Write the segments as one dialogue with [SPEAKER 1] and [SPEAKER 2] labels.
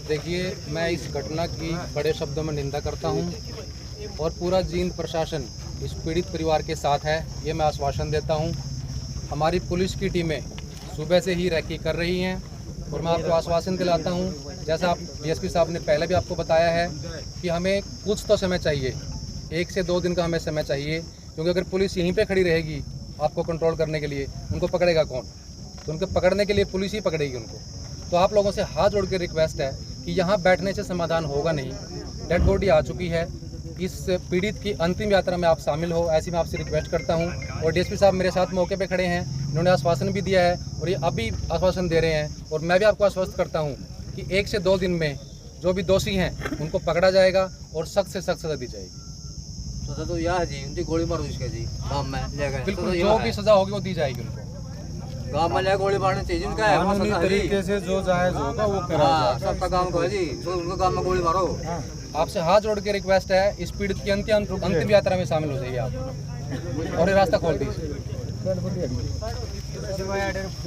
[SPEAKER 1] देखिए, मैं इस घटना की बड़े शब्दों में निंदा करता हूं और पूरा जींद प्रशासन इस पीड़ित परिवार के साथ है, ये मैं आश्वासन देता हूं। हमारी पुलिस की टीमें सुबह से ही रैकी कर रही हैं और मैं आपको आश्वासन दिलाता हूं, जैसा आप डीएसपी साहब ने पहले भी आपको बताया है कि हमें कुछ तो समय चाहिए, 1 से 2 दिन का हमें समय चाहिए, क्योंकि अगर पुलिस यहीं पे खड़ी रहेगी आपको कंट्रोल करने के लिए, उनको पकड़ेगा कौन? तो उनको पकड़ने के लिए पुलिस ही पकड़ेगी उनको। तो आप लोगों से हाथ जोड़ के रिक्वेस्ट है कि यहाँ बैठने से समाधान होगा नहीं। डेड बॉडी आ चुकी है, इस पीड़ित की अंतिम यात्रा में आप शामिल हो, ऐसी मैं आपसे रिक्वेस्ट करता हूँ। और डीएसपी साहब मेरे साथ मौके पे खड़े हैं, इन्होंने आश्वासन भी दिया है और ये अभी आश्वासन दे रहे हैं। और मैं भी आपको आश्वस्त करता हूँ कि 1 से 2 दिन में जो भी दोषी हैं उनको पकड़ा जाएगा और सख्त से सख्त सजा दी जाएगी।
[SPEAKER 2] सजा तो यह है जी, उनकी गोली मारो इसके जी गाँव में लेकर,
[SPEAKER 1] बिल्कुल जो भी सजा होगी वो दी जाएगी उनको।
[SPEAKER 2] गाँव में ले गोली मारनी चाहिए उनका है,
[SPEAKER 3] कानूनी तरीके से जो जायज होगा वो करा जाएगा।
[SPEAKER 2] सबका काम को है जी, तो उनके गाँव में गोली मारो।
[SPEAKER 1] आपसे हाथ जोड़ के रिक्वेस्ट है, इस पीड़ित की अंतिम यात्रा में शामिल हो जाइए आप और ये रास्ता खोल दीजिए।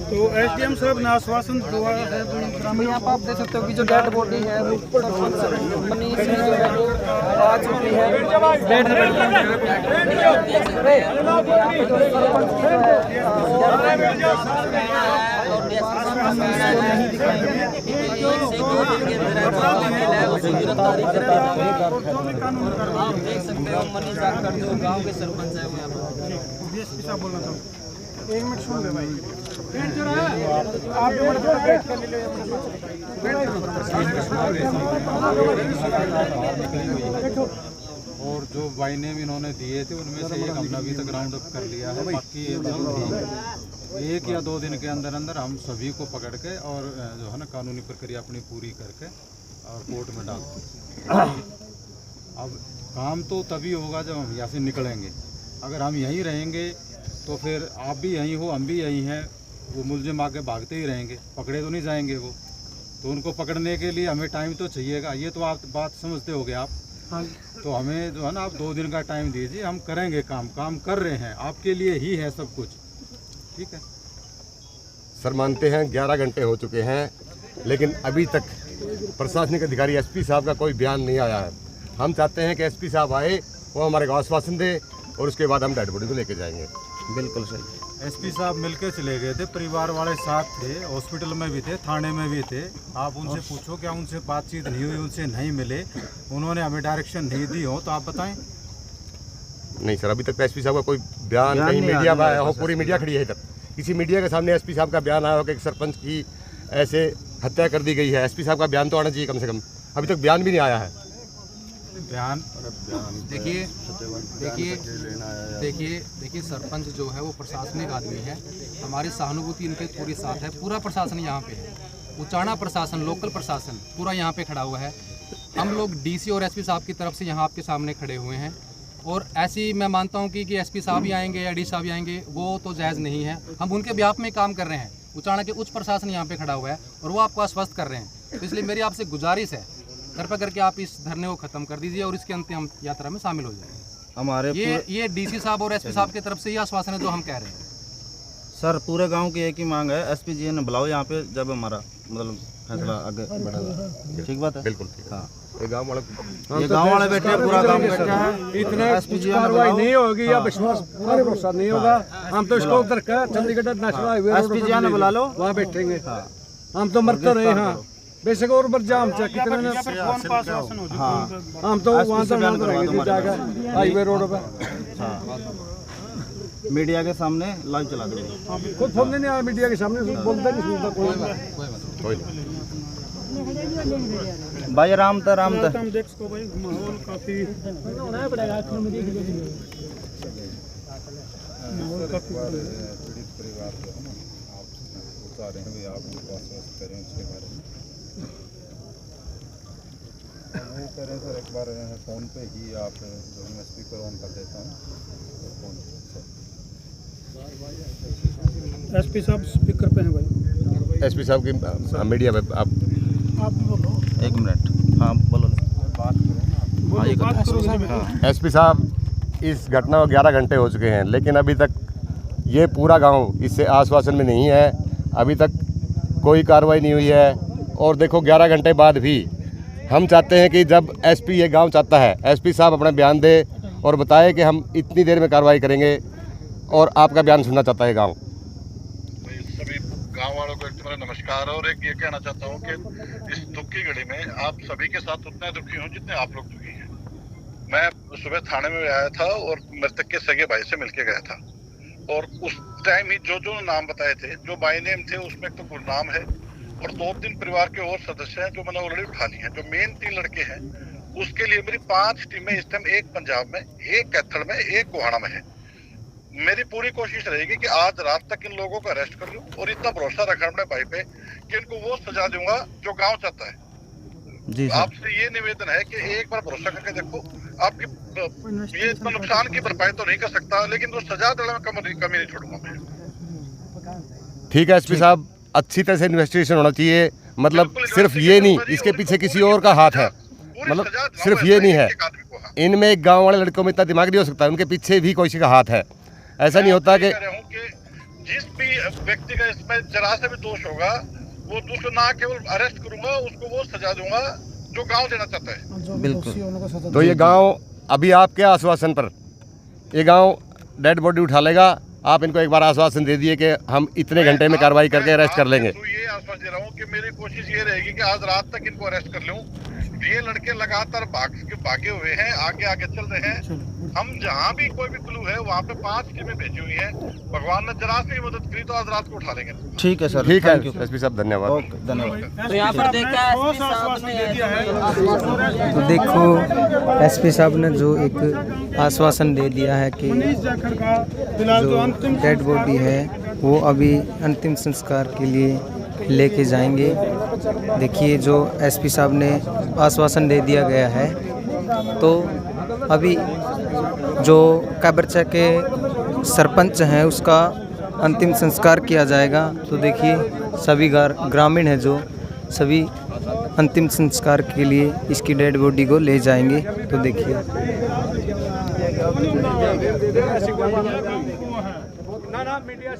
[SPEAKER 3] तो एसडीएम साहब ने आश्वासन दिया है।
[SPEAKER 4] यहाँ पर आप देख सकते हो कि जो डेड बॉडी है वो मनीष आ चुकी है बेड
[SPEAKER 2] आप देख सकते हो मनीष जाकर जो गाँव के सरपंच है वो यहाँ पर
[SPEAKER 3] डीएसपी साहब बोलना था, 1 मिनट सुन ले भाई।
[SPEAKER 5] और जो वाइने इन्होंने दिए थे उनमें से एक हमने अभी तक राउंड अप कर लिया है, बाकी ये जल्द ही 1 या 2 दिन के अंदर अंदर हम सभी को पकड़ के और जो है ना कानूनी प्रक्रिया अपनी पूरी करके और कोर्ट में डाल। अब काम तो तभी होगा जब हम यहाँ से निकलेंगे। अगर हम यहीं रहेंगे तो फिर आप भी यहीं हो, हम भी यहीं हैं, वो मुलजिम आके भागते ही रहेंगे, पकड़े तो नहीं जाएंगे वो। तो उनको पकड़ने के लिए हमें टाइम तो चाहिएगा, ये तो आप बात समझते होगे आप। तो हमें जो है ना आप 2 दिन का टाइम दीजिए, हम करेंगे काम कर रहे हैं, आपके लिए ही है सब कुछ, ठीक है।
[SPEAKER 6] सर मानते हैं 11 घंटे हो चुके हैं, लेकिन अभी तक प्रशासनिक अधिकारी एसपी साहब का कोई बयान नहीं आया है। हम चाहते हैं कि एसपी साहब आए, वो हमारे को आश्वासन दे और उसके बाद हम डेड बॉडी को लेके जाएंगे।
[SPEAKER 4] बिल्कुल सही।
[SPEAKER 5] एसपी साहब मिलके चले गए थे, परिवार वाले साथ थे, हॉस्पिटल में भी थे, थाने में भी थे। आप उनसे पूछो क्या उनसे बातचीत नहीं हुई, उनसे नहीं मिले, उन्होंने हमें डायरेक्शन नहीं दी हो तो आप बताएं।
[SPEAKER 6] नहीं सर, अभी तक एसपी साहब का कोई बयान कहीं मीडिया में आया हो, पूरी मीडिया खड़ी है इधर, किसी मीडिया के सामने एसपी साहब का बयान आया हो कि एक सरपंच की ऐसे हत्या कर दी गई है। एसपी साहब का बयान तो आना चाहिए कम से कम, अभी तक बयान भी नहीं आया है।
[SPEAKER 1] देखिए सरपंच जो है वो प्रशासनिक आदमी है, हमारी सहानुभूति इनके पूरी साथ है। पूरा प्रशासन यहाँ पे है, उचाना प्रशासन, लोकल प्रशासन पूरा यहाँ पे खड़ा हुआ है। हम लोग डीसी और एसपी साहब की तरफ से यहाँ आपके सामने खड़े हुए हैं और ऐसी मैं मानता हूँ कि एसपी साहब ही आएंगे या डी साहब ही आएंगे, वो तो जायज़ नहीं है। हम उनके बिहाफ में काम कर रहे हैं, उचाना के उच्च प्रशासन यहाँ पे खड़ा हुआ है और वो आपको आश्वस्त कर रहे हैं। तो इसलिए मेरी आपसे गुजारिश है, कृपया करके आप इस धरने को खत्म कर दीजिए और इसके अंतिम यात्रा में शामिल हो जाइए।
[SPEAKER 4] हमारे
[SPEAKER 1] ये डीसी साहब और एसपी साहब की तरफ से ही आश्वासन है जो हम कह रहे हैं।
[SPEAKER 4] सर पूरे गांव की एक ही मांग है, एसपी जी ने बुलाओ यहाँ पे, जब हमारा मतलब फैसला आगे बढ़ेगा। ठीक बात है,
[SPEAKER 6] बिल्कुल।
[SPEAKER 4] हाँ,
[SPEAKER 6] ये गाँव
[SPEAKER 4] वाले बैठे हैं, पूरा गाँव बैठा है।
[SPEAKER 3] इतना कार्रवाई नहीं होगी या विश्वास पूरा भरोसा नहीं होगा, हम तो इसको उधर का चंडीगढ़ नेशनल हाईवे
[SPEAKER 4] एसपी जी ने बुला लो,
[SPEAKER 3] वहाँ बैठेंगे। हम तो मरते रहे, हाँ बेशक और मर जाम चाहे कितने ने,
[SPEAKER 4] हाँ
[SPEAKER 3] हम तो वहाँ से रहेंगे जाकर हाईवे रोड पे।
[SPEAKER 4] हाँ, मीडिया के सामने लाइव चला देंगे।
[SPEAKER 3] खुद फोन नहीं आया मीडिया के सामने, बोलता नहीं सुनता कोई।
[SPEAKER 4] भाई राम था
[SPEAKER 3] हम देख सको भाई, माहौल काफी
[SPEAKER 5] पीड़ित परिवार जो है ना आप बता रहे हैं, आप उनको आश्वस्त करें उसके बारे में। वो करें सर, एक बार फ़ोन पे ही आप जो मैं स्पीकर ऑन कर देता हूँ तो फ़ोन।
[SPEAKER 3] एसपी साहब स्पीकर पे हैं भाई।
[SPEAKER 6] एसपी साहब की मीडिया पे आप
[SPEAKER 3] बोलो
[SPEAKER 4] 1 मिनट। हाँ बोलो,
[SPEAKER 6] एसपी साहब, इस घटना को 11 घंटे हो चुके हैं, लेकिन अभी तक ये पूरा गांव इससे आश्वासन में नहीं है। अभी तक कोई कार्रवाई नहीं हुई है, और देखो 11 घंटे बाद भी हम चाहते हैं कि जब एसपी ये गांव चाहता है, एसपी साहब अपना बयान दे और बताए कि हम इतनी देर में कार्रवाई करेंगे, और आपका बयान सुनना चाहता है गांव।
[SPEAKER 7] सभी गांव वालों को एक तो मेरा नमस्कार, और एक ये कहना चाहता हूं कि इस दुख की घड़ी में आप सभी के साथ उतने दुखी हूं जितने आप लोग दुखी हैं। मैं सुबह थाने में आया था और मृतक के सगे भाई से मिलके गया था, और उस टाइम ही जो नाम बताए थे, जो बाई नेम थे, उसमें एक तो गुरनाम है और 2-3 परिवार के और सदस्य हैं जो मैंने ऑलरेडी उठा लिए हैं। जो मेन 3 लड़के हैं उसके लिए मेरी 5 टीमें इस टाइम, एक पंजाब में, एक कैथल में, एक गोहाना में है। मेरी पूरी कोशिश रहेगी कि आज रात तक इन लोगों को अरेस्ट कर लूं, और इतना भरोसा रखा अपने भाई पे कि इनको वो सजा दूंगा जो गांव चाहता है।
[SPEAKER 4] जी सर।
[SPEAKER 7] आपसे ये निवेदन है कि एक बार भरोसा करके देखो। आपकी ये इतना नुकसान की भरपाई तो नहीं कर सकता, लेकिन वो सजा देने में कमी नहीं छोड़ूंगा मैं।
[SPEAKER 6] ठीक है एसपी साहब, अच्छी तरह से इन्वेस्टिगेशन होना चाहिए, मतलब सिर्फ ये नहीं, इसके पीछे किसी और का हाथ है, मतलब सिर्फ ये नहीं है। इनमें एक गांव वाले लड़कों में इतना दिमाग नहीं हो सकता, उनके पीछे भी कोई का हाथ है। ऐसा नहीं होता कि
[SPEAKER 7] जिस भी व्यक्ति का इसमें जरा से भी दोष होगा, वो उसको ना केवल अरेस्ट करूंगा, उसको वो सजा दूंगा जो गांव देना चाहता है।
[SPEAKER 4] बिल्कुल।
[SPEAKER 6] तो ये गांव अभी आपके आश्वासन पर ये गांव डेड बॉडी उठा लेगा। आप इनको एक बार आश्वासन दे दिए कि हम इतने घंटे में कार्रवाई करके अरेस्ट कर लेंगे।
[SPEAKER 7] तो ये आश्वासन दे रहा हूँ कि मेरी कोशिश ये रहेगी कि आज रात तक इनको अरेस्ट कर लूं। ये लड़के लगातार भागे हुए हैं, आगे चल रहे हैं। हम जहाँ भी कोई भी क्लू है वहाँ पे 5 टीमें भेजी हुई हैं। भगवान ने जरा से मदद करी तो आज रात को उठा लेंगे।
[SPEAKER 4] ठीक है सर,
[SPEAKER 6] ठीक है
[SPEAKER 4] थैंक यू।
[SPEAKER 6] एसपी साहब, धन्यवाद।
[SPEAKER 4] ओके, धन्यवाद।
[SPEAKER 2] तो यहाँ पर देखा एसपी साहब ने
[SPEAKER 8] तो देखो एसपी साहब ने जो एक आश्वासन दे दिया है कि जो डेड बॉडी है वो अभी अंतिम संस्कार के लिए लेके जाएंगे। देखिए जो एसपी साहब ने आश्वासन दे दिया गया है, तो अभी जो काबरचा के सरपंच हैं उसका अंतिम संस्कार किया जाएगा। तो देखिए सभी ग्रामीण हैं जो सभी अंतिम संस्कार के लिए इसकी डेड बॉडी को ले जाएंगे। तो देखिए
[SPEAKER 3] ना मीडिया